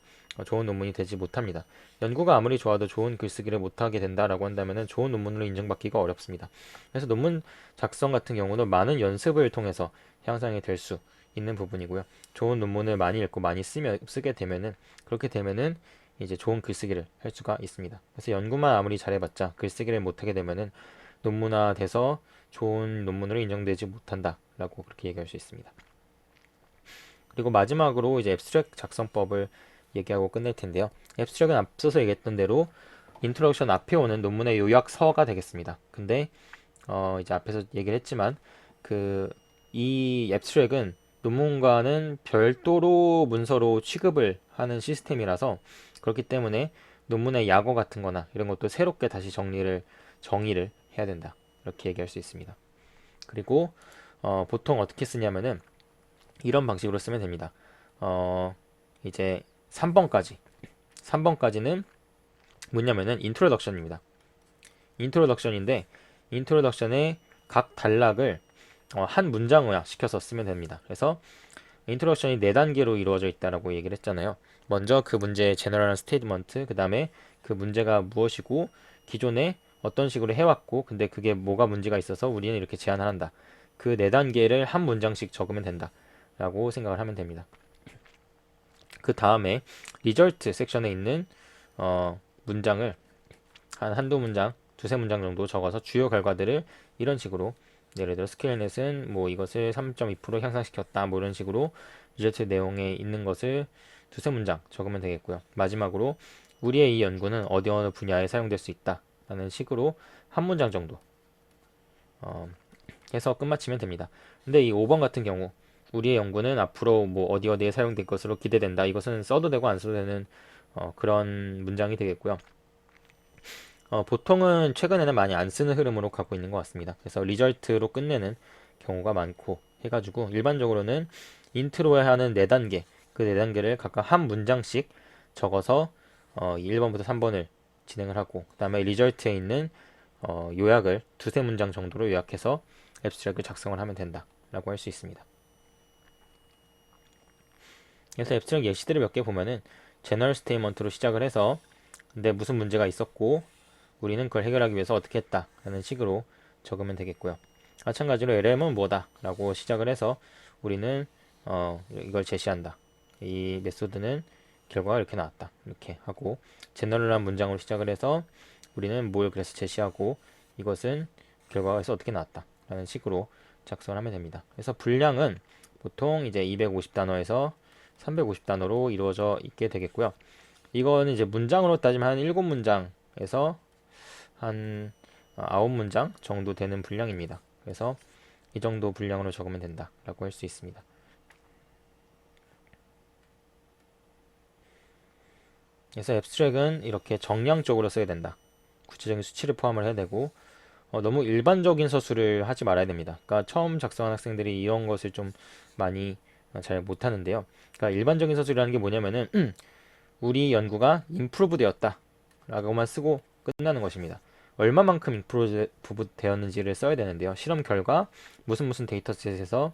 좋은 논문이 되지 못합니다. 연구가 아무리 좋아도 좋은 글쓰기를 못하게 된다라고 한다면 좋은 논문으로 인정받기가 어렵습니다. 그래서 논문 작성 같은 경우는 많은 연습을 통해서 향상이 될 수 있는 부분이고요. 좋은 논문을 많이 읽고 많이 쓰게 되면은 그렇게 되면은 이제 좋은 글쓰기를 할 수가 있습니다. 그래서 연구만 아무리 잘해봤자 글쓰기를 못하게 되면은 논문화돼서 좋은 논문으로 인정되지 못한다라고 그렇게 얘기할 수 있습니다. 그리고 마지막으로 이제 앱스트랙 작성법을 얘기하고 끝낼 텐데요. 앱스트랙은 앞서서 얘기했던 대로 인트로덕션 앞에 오는 논문의 요약서가 되겠습니다. 근데 이제 앞에서 얘기를 했지만 이 앱스트랙은 논문과는 별도로 문서로 취급을 하는 시스템이라서 그렇기 때문에 논문의 약어 같은 거나 이런 것도 새롭게 다시 정의를 해야 된다. 이렇게 얘기할 수 있습니다. 그리고 보통 어떻게 쓰냐면은 이런 방식으로 쓰면 됩니다. 이제 3번까지는 뭐냐면은 인트로덕션입니다. 인트로덕션인데 인트로덕션의 각 단락을 한 문장어약 시켜서 쓰면 됩니다. 그래서 인트로덕션이 4단계로 이루어져 있다라고 얘기를 했잖아요. 먼저 그 문제의 제너럴한 스테이트먼트, 그 다음에 그 문제가 무엇이고 기존에 어떤 식으로 해왔고 근데 그게 뭐가 문제가 있어서 우리는 이렇게 제안을 한다. 그 4단계를 한 문장씩 적으면 된다 라고 생각을 하면 됩니다. 그 다음에 리절트 섹션에 있는 문장을 한두 문장, 두세 문장 정도 적어서 주요 결과들을 이런 식으로 예를 들어 스케일넷은 뭐 이것을 3.2% 향상시켰다 뭐 이런 식으로 리저트 내용에 있는 것을 두세 문장 적으면 되겠고요. 마지막으로 우리의 이 연구는 어느 분야에 사용될 수 있다 라는 식으로 한 문장 정도 해서 끝마치면 됩니다. 근데 이 5번 같은 경우 우리의 연구는 앞으로 뭐 어디에 사용될 것으로 기대된다. 이것은 써도 되고 안 써도 되는 그런 문장이 되겠고요. 보통은 최근에는 많이 안 쓰는 흐름으로 가고 있는 것 같습니다. 그래서 리절트로 끝내는 경우가 많고 해가지고 일반적으로는 인트로에 하는 4단계, 그 4단계를 각각 한 문장씩 적어서 1번부터 3번을 진행을 하고 그 다음에 리절트에 있는 요약을 두세 문장 정도로 요약해서 앱스트랙을 작성을 하면 된다라고 할 수 있습니다. 그래서 앱스트랙 예시들을 몇 개 보면은 제너럴 스테이먼트로 시작을 해서 근데 무슨 문제가 있었고 우리는 그걸 해결하기 위해서 어떻게 했다 라는 식으로 적으면 되겠고요. 마찬가지로 LM은 뭐다 라고 시작을 해서 우리는 이걸 제시한다. 이 메소드는 결과가 이렇게 나왔다. 이렇게 하고 제너럴한 문장으로 시작을 해서 우리는 뭘 그래서 제시하고 이것은 결과가 어떻게 나왔다 라는 식으로 작성을 하면 됩니다. 그래서 분량은 보통 이제 250단어에서 350단어로 이루어져 있게 되겠고요. 이거는 이제 문장으로 따지면 한 7문장에서 한 9문장 정도 되는 분량입니다. 그래서 이 정도 분량으로 적으면 된다라고 할 수 있습니다. 그래서 앱스트랙은 이렇게 정량적으로 써야 된다. 구체적인 수치를 포함을 해야 되고 너무 일반적인 서술을 하지 말아야 됩니다. 그러니까 처음 작성한 학생들이 이런 것을 좀 많이 잘 못하는데요. 그러니까 일반적인 서술이라는 게 뭐냐면은 우리 연구가 임프루브 되었다 라고만 쓰고 끝나는 것입니다. 얼마만큼 임프루브 되었는지를 써야 되는데요. 실험 결과 무슨 데이터셋에서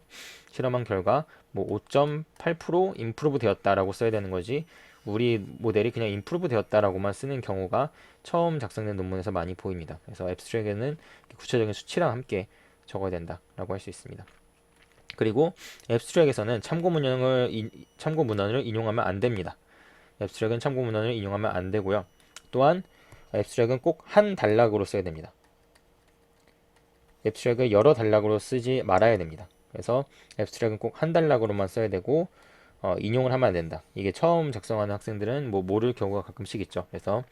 실험한 결과 뭐 5.8% 임프루브 되었다라고 써야 되는 거지 우리 모델이 그냥 임프루브 되었다라고만 쓰는 경우가 처음 작성된 논문에서 많이 보입니다. 그래서 앱스트랙에는 구체적인 수치랑 함께 적어야 된다라고 할 수 있습니다. 그리고 앱스트랙에서는 참고 문헌을 인용하면 안 됩니다. 앱스트랙은 참고 문헌을 인용하면 안 되고요. 또한 앱스트랙은 꼭 한 단락으로 써야 됩니다. 앱스트랙을 여러 단락으로 쓰지 말아야 됩니다. 그래서 앱스트랙은 꼭 한 단락으로만 써야 되고 인용을 하면 안 된다. 이게 처음 작성하는 학생들은 뭐 모를 경우가 가끔씩 있죠. 그래서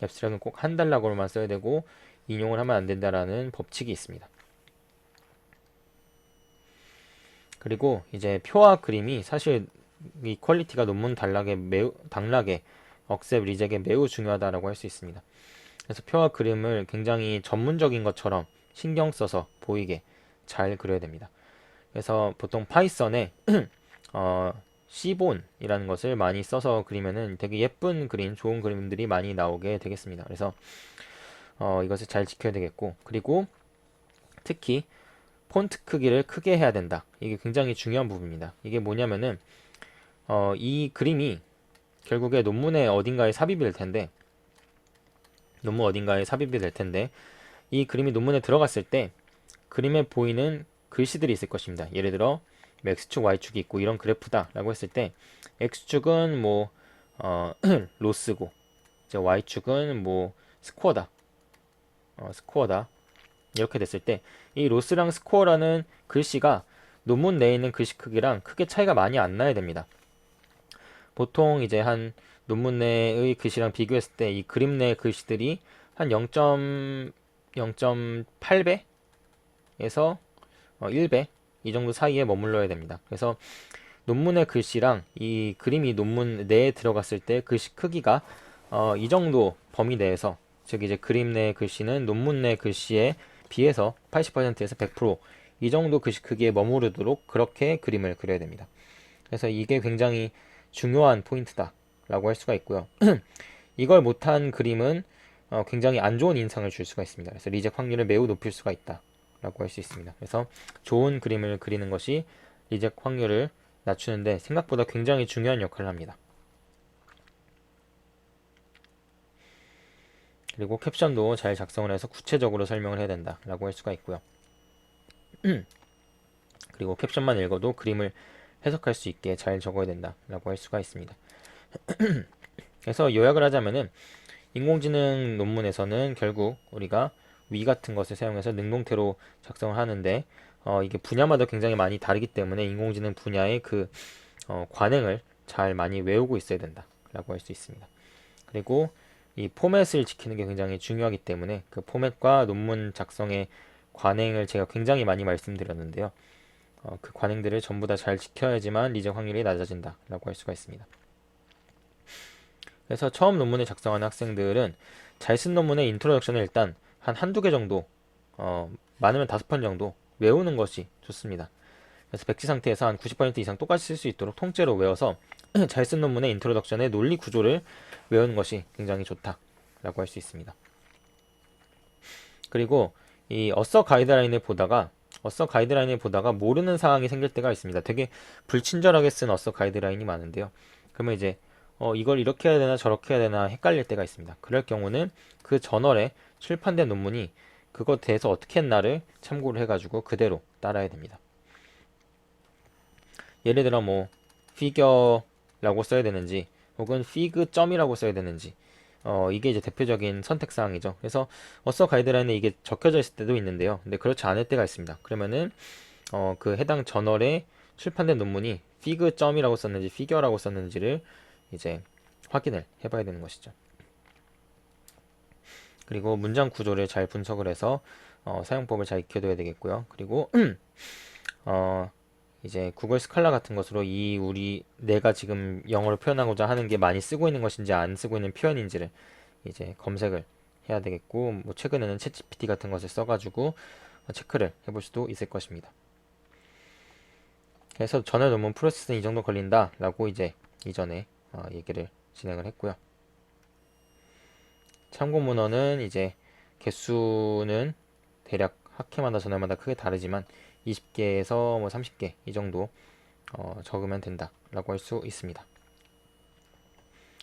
앱스트랙은 꼭 한 단락으로만 써야 되고 인용을 하면 안 된다라는 법칙이 있습니다. 그리고 이제 표와 그림이 사실 이 퀄리티가 논문 단락에 억셉, 리젝에 매우 중요하다라고 할 수 있습니다. 그래서 표와 그림을 굉장히 전문적인 것처럼 신경 써서 보이게 잘 그려야 됩니다. 그래서 보통 파이썬에 C본이라는 것을 많이 써서 그리면은 되게 예쁜 그림, 좋은 그림들이 많이 나오게 되겠습니다. 그래서 이것을 잘 지켜야 되겠고, 그리고 특히 폰트 크기를 크게 해야 된다. 이게 굉장히 중요한 부분입니다. 이게 뭐냐면은 이 그림이 결국에 논문의 어딘가에 삽입이 될 텐데, 논문 어딘가에 삽입이 될 텐데, 이 그림이 논문에 들어갔을 때 그림에 보이는 글씨들이 있을 것입니다. 예를 들어 X축, Y축이 있고 이런 그래프다 라고 했을 때 X축은 뭐 로스고 이제 Y축은 뭐 스코어다 스코어다 이렇게 됐을 때 이 로스랑 스코어라는 글씨가 논문 내에 있는 글씨 크기랑 크게 차이가 많이 안 나야 됩니다. 보통 이제 한 논문 내의 글씨랑 비교했을 때 이 그림 내 글씨들이 한 0.8배에서 1배 이 정도 사이에 머물러야 됩니다. 그래서 논문의 글씨랑 이 그림이 논문 내에 들어갔을 때 글씨 크기가 이 정도 범위 내에서, 즉 이제 그림 내 글씨는 논문 내 글씨에 비해서 80%에서 100%이 정도 글씨 크기에 머무르도록 그렇게 그림을 그려야 됩니다. 그래서 이게 굉장히 중요한 포인트다 라고 할 수가 있고요. 이걸 못한 그림은 굉장히 안 좋은 인상을 줄 수가 있습니다. 그래서 리젝 확률을 매우 높일 수가 있다 라고 할 수 있습니다. 그래서 좋은 그림을 그리는 것이 리젝 확률을 낮추는데 생각보다 굉장히 중요한 역할을 합니다. 그리고 캡션도 잘 작성을 해서 구체적으로 설명을 해야 된다 라고 할 수가 있고요. 그리고 캡션만 읽어도 그림을 해석할 수 있게 잘 적어야 된다 라고 할 수가 있습니다. 그래서 요약을 하자면은 인공지능 논문에서는 결국 우리가 위 같은 것을 사용해서 능동태로 작성을 하는데 이게 분야마다 굉장히 많이 다르기 때문에 인공지능 분야의 그 관행을 잘 많이 외우고 있어야 된다 라고 할 수 있습니다. 그리고 이 포맷을 지키는 게 굉장히 중요하기 때문에 그 포맷과 논문 작성의 관행을 제가 굉장히 많이 말씀드렸는데요. 그 관행들을 전부 다 잘 지켜야지만 리젝 확률이 낮아진다 라고 할 수가 있습니다. 그래서 처음 논문을 작성하는 학생들은 잘 쓴 논문의 인트로덕션을 일단 한두 개 정도, 많으면 5편 정도 외우는 것이 좋습니다. 그래서 백지 상태에서 한 90% 이상 똑같이 쓸 수 있도록 통째로 외워서 잘 쓴 논문의 인트로덕션의 논리 구조를 외우는 것이 굉장히 좋다라고 할 수 있습니다. 그리고 이 어서 가이드라인을 보다가 모르는 상황이 생길 때가 있습니다. 되게 불친절하게 쓴 어서 가이드라인이 많은데요. 그러면 이제 이걸 이렇게 해야 되나 저렇게 해야 되나 헷갈릴 때가 있습니다. 그럴 경우는 그 저널에 출판된 논문이 그것 대해서 어떻게 했나를 참고를 해가지고 그대로 따라야 됩니다. 예를 들어 뭐 figure라고 써야 되는지 혹은 fig.이라고 써야 되는지 이게 이제 대표적인 선택 사항이죠. 그래서 어서 가이드라인에 이게 적혀져 있을 때도 있는데요. 근데 그렇지 않을 때가 있습니다. 그러면은 그 해당 저널에 출판된 논문이 fig.이라고 썼는지 figure라고 썼는지를 이제 확인을 해봐야 되는 것이죠. 그리고 문장 구조를 잘 분석을 해서 사용법을 잘 익혀둬야 되겠고요. 그리고 이제 구글 스칼라 같은 것으로 내가 지금 영어로 표현하고자 하는 게 많이 쓰고 있는 것인지 안 쓰고 있는 표현인지를 이제 검색을 해야 되겠고, 뭐 최근에는 챗GPT 같은 것을 써가지고 체크를 해볼 수도 있을 것입니다. 그래서 전에 논문 프로세스는 이 정도 걸린다 라고 이제 이전에 얘기를 진행을 했고요. 참고 문헌은 이제 개수는 대략 학회마다 저널마다 크게 다르지만 20개에서 뭐 30개 이 정도 적으면 된다 라고 할 수 있습니다.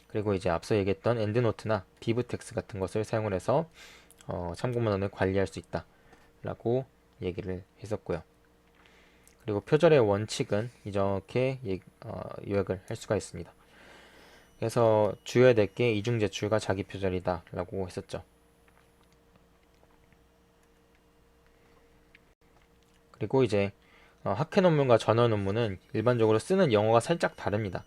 그리고 이제 앞서 얘기했던 엔드노트나 비브텍스 같은 것을 사용을 해서 참고문헌을 관리할 수 있다 라고 얘기를 했었고요. 그리고 표절의 원칙은 이렇게 요약을 할 수가 있습니다. 그래서 주의해야 될 게 이중 제출과 자기 표절이다 라고 했었죠. 그리고 이제 학회 논문과 전원 논문은 일반적으로 쓰는 영어가 살짝 다릅니다.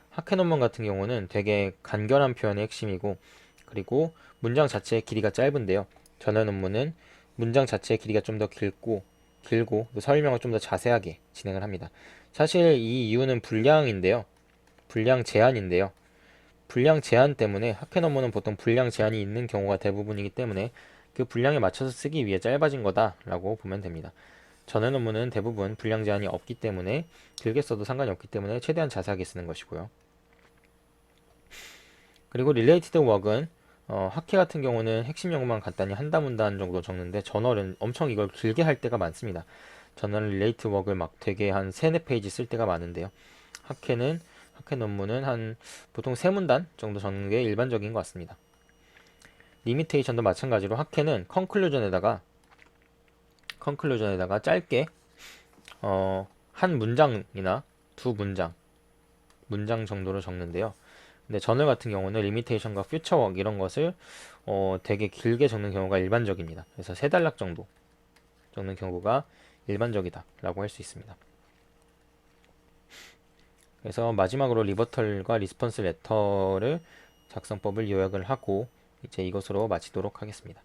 학회 논문 같은 경우는 되게 간결한 표현의 핵심이고, 그리고 문장 자체의 길이가 짧은데요. 전원 논문은 문장 자체의 길이가 좀 더 길고 또 설명을 좀 더 자세하게 진행을 합니다. 사실 이 이유는 분량 제한인데요. 분량 제한 때문에 학회 논문은 보통 분량 제한이 있는 경우가 대부분이기 때문에 그 분량에 맞춰서 쓰기 위해 짧아진 거다라고 보면 됩니다. 전에 논문은 대부분 분량 제한이 없기 때문에 길게 써도 상관이 없기 때문에 최대한 자세하게 쓰는 것이고요. 그리고 related work은 학회 같은 경우는 핵심 연구만 간단히 한 문단 정도 적는데 저널은 엄청 이걸 길게 할 때가 많습니다. 저널은 related work을 막 되게 한 3, 4페이지 쓸 때가 많은데요. 학회 논문은 한 보통 3문단 정도 적는 게 일반적인 것 같습니다. 리미테이션도 마찬가지로 학회는 컨클루전에다가 짧게 한 문장이나 두 문장 정도로 적는데요. 근데 저널 같은 경우는 리미테이션과 퓨처워크 이런 것을 되게 길게 적는 경우가 일반적입니다. 그래서 3단락 정도 적는 경우가 일반적이다라고 할 수 있습니다. 그래서 마지막으로 리버털과 리스폰스 레터를 작성법을 요약을 하고 이제 이것으로 마치도록 하겠습니다.